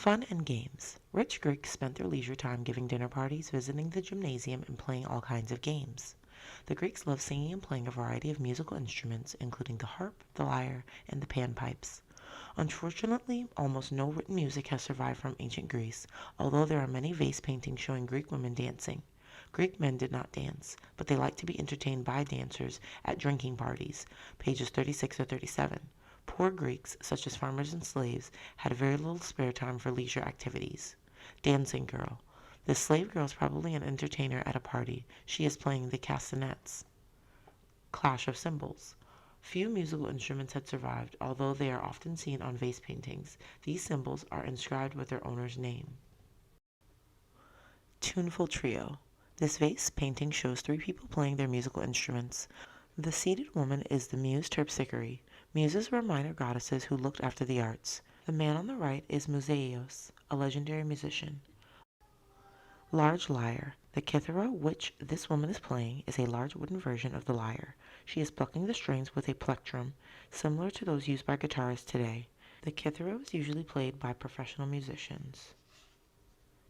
Fun and games. Rich Greeks spent their leisure time giving dinner parties, visiting the gymnasium, and playing all kinds of games. The Greeks loved singing and playing a variety of musical instruments, including the harp, the lyre, and the panpipes. Unfortunately, almost no written music has survived from ancient Greece, although there are many vase paintings showing Greek women dancing. Greek men did not dance, but they liked to be entertained by dancers at drinking parties, pages 36 or 37. Poor Greeks, such as farmers and slaves, had very little spare time for leisure activities. Dancing girl. This slave girl is probably an entertainer at a party. She is playing the castanets. Clash of cymbals. Few musical instruments had survived, although they are often seen on vase paintings. These cymbals are inscribed with their owner's name. Tuneful trio. This vase painting shows three people playing their musical instruments. The seated woman is the muse Terpsichore. Muses were minor goddesses who looked after the arts. The man on the right is Musaios, a legendary musician. Large lyre. The kithara which this woman is playing is a large wooden version of the lyre. She is plucking the strings with a plectrum, similar to those used by guitarists today. The kithara is usually played by professional musicians.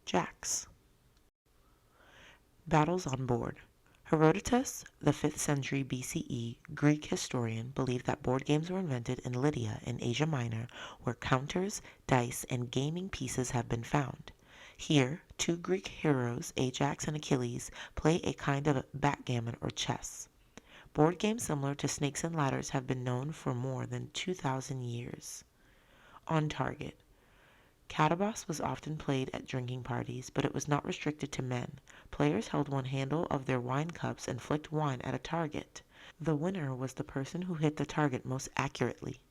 Jacks. Battles on board. Herodotus, the 5th century BCE Greek historian, believed that board games were invented in Lydia in Asia Minor, where counters, dice, and gaming pieces have been found. Here, two Greek heroes, Ajax and Achilles, play a kind of backgammon or chess. Board games similar to snakes and ladders have been known for more than 2,000 years. On target. Catabas was often played at drinking parties, but it was not restricted to men. Players held one handle of their wine cups and flicked wine at a target. The winner was the person who hit the target most accurately.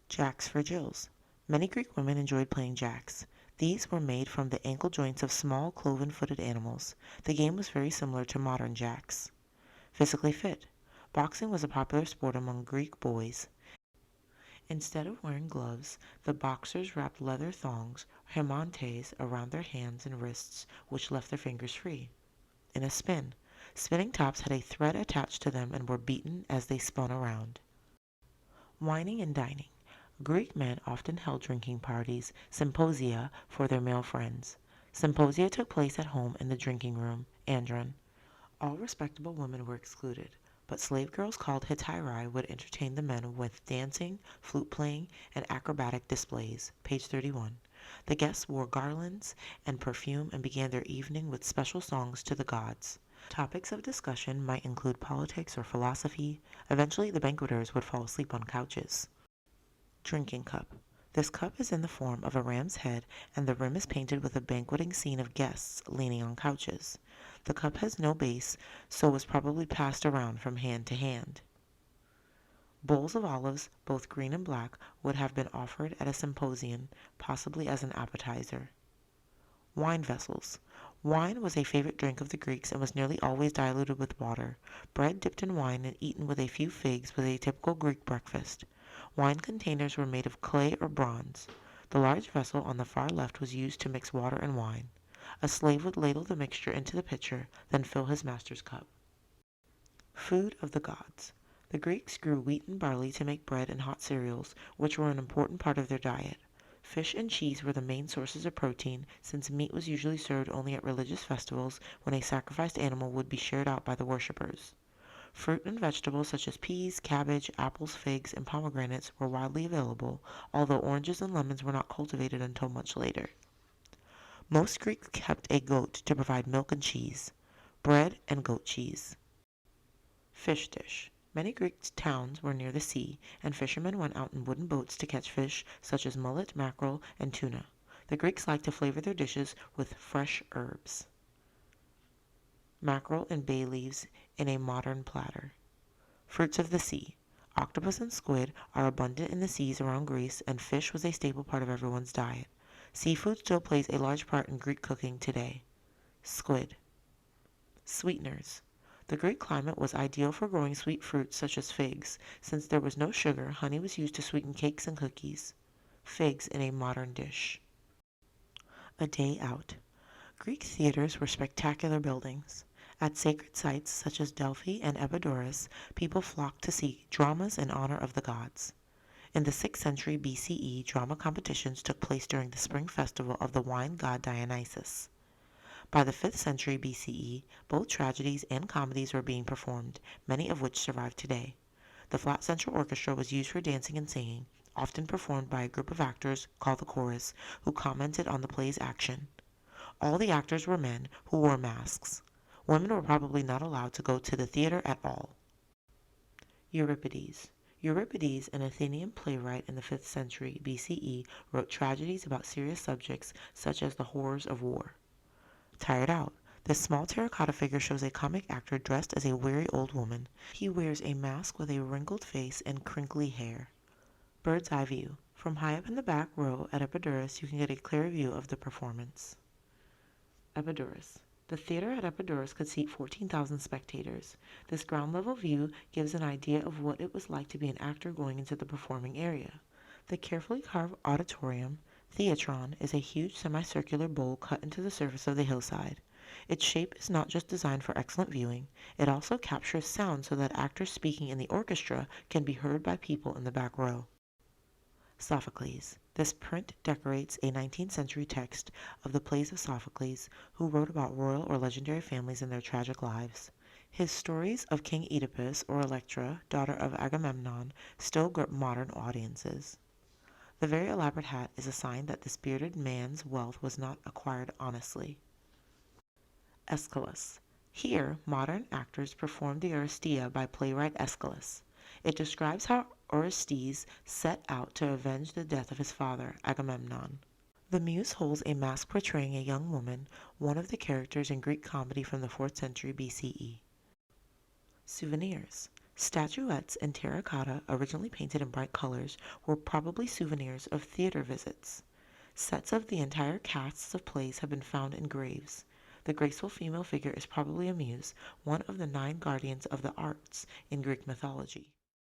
Jacks for Jills. Many Greek women enjoyed playing jacks. These were made from the ankle joints of small cloven-footed animals. The game was very similar to modern jacks. Physically fit. Boxing was a popular sport among Greek boys. Instead of wearing gloves, the boxers wrapped leather thongs, hemontes, around their hands and wrists, which left their fingers free. In a spin. Spinning tops had a thread attached to them and were beaten as they spun around. Wining and dining. Greek men often held drinking parties, symposia, for their male friends. Symposia took place at home in the drinking room, andron. All respectable women were excluded, but slave girls called hetairai would entertain the men with dancing, flute playing, and acrobatic displays, page 31. The guests wore garlands and perfume and began their evening with special songs to the gods. Topics of discussion might include politics or philosophy. Eventually, the banqueters would fall asleep on couches. Drinking cup. This cup is in the form of a ram's head, and the rim is painted with a banqueting scene of guests leaning on couches. The cup has no base, so was probably passed around from hand to hand. Bowls of olives, both green and black, would have been offered at a symposium, possibly as an appetizer. Wine vessels. Wine was a favorite drink of the Greeks and was nearly always diluted with water. Bread dipped in wine and eaten with a few figs was a typical Greek breakfast. Wine containers were made of clay or bronze. The large vessel on the far left was used to mix water and wine. A slave would ladle the mixture into the pitcher, then fill his master's cup. Food of the gods. The Greeks grew wheat and barley to make bread and hot cereals, which were an important part of their diet. Fish and cheese were the main sources of protein, since meat was usually served only at religious festivals when a sacrificed animal would be shared out by the worshippers. Fruit and vegetables such as peas, cabbage, apples, figs, and pomegranates were widely available, although oranges and lemons were not cultivated until much later. Most Greeks kept a goat to provide milk and cheese. Bread and goat cheese. Fish dish. Many Greek towns were near the sea, and fishermen went out in wooden boats to catch fish such as mullet, mackerel, and tuna. The Greeks liked to flavor their dishes with fresh herbs. Mackerel and bay leaves in a modern platter. Fruits of the sea. Octopus and squid are abundant in the seas around Greece, and fish was a staple part of everyone's diet. Seafood still plays a large part in Greek cooking today. Squid. Sweeteners. The Greek climate was ideal for growing sweet fruits such as figs. Since there was no sugar, honey was used to sweeten cakes and cookies. Figs in a modern dish. A day out. Greek theaters were spectacular buildings. At sacred sites such as Delphi and Epidaurus, people flocked to see dramas in honor of the gods. In the 6th century BCE, drama competitions took place during the spring festival of the wine god Dionysus. By the 5th century BCE, both tragedies and comedies were being performed, many of which survive today. The flat central orchestra was used for dancing and singing, often performed by a group of actors called the chorus, who commented on the play's action. All the actors were men who wore masks. Women were probably not allowed to go to the theater at all. Euripides. Euripides, an Athenian playwright in the 5th century BCE, wrote tragedies about serious subjects such as the horrors of war. Tired Out. This small terracotta figure shows a comic actor dressed as a weary old woman. He wears a mask with a wrinkled face and crinkly hair. Bird's eye view. From high up in the back row at Epidurus, you can get a clear view of the performance. Epidurus. The theater at Epidurus could seat 14,000 spectators. This ground-level view gives an idea of what it was like to be an actor going into the performing area. The carefully carved auditorium, theatron, is a huge semicircular bowl cut into the surface of the hillside. Its shape is not just designed for excellent viewing, it also captures sound so that actors speaking in the orchestra can be heard by people in the back row. Sophocles. This print decorates a 19th century text of the plays of Sophocles, who wrote about royal or legendary families and their tragic lives. His stories of King Oedipus or Electra, daughter of Agamemnon, still grip modern audiences. The very elaborate hat is a sign that this bearded man's wealth was not acquired honestly. Aeschylus. Here, modern actors perform the Oresteia by playwright Aeschylus. It describes how Orestes set out to avenge the death of his father, Agamemnon. The muse holds a mask portraying a young woman, one of the characters in Greek comedy from the 4th century BCE. Souvenirs. Statuettes in terracotta, originally painted in bright colors, were probably souvenirs of theater visits. Sets of the entire casts of plays have been found in graves. The graceful female figure is probably a muse, one of the 9 guardians of the arts in Greek mythology.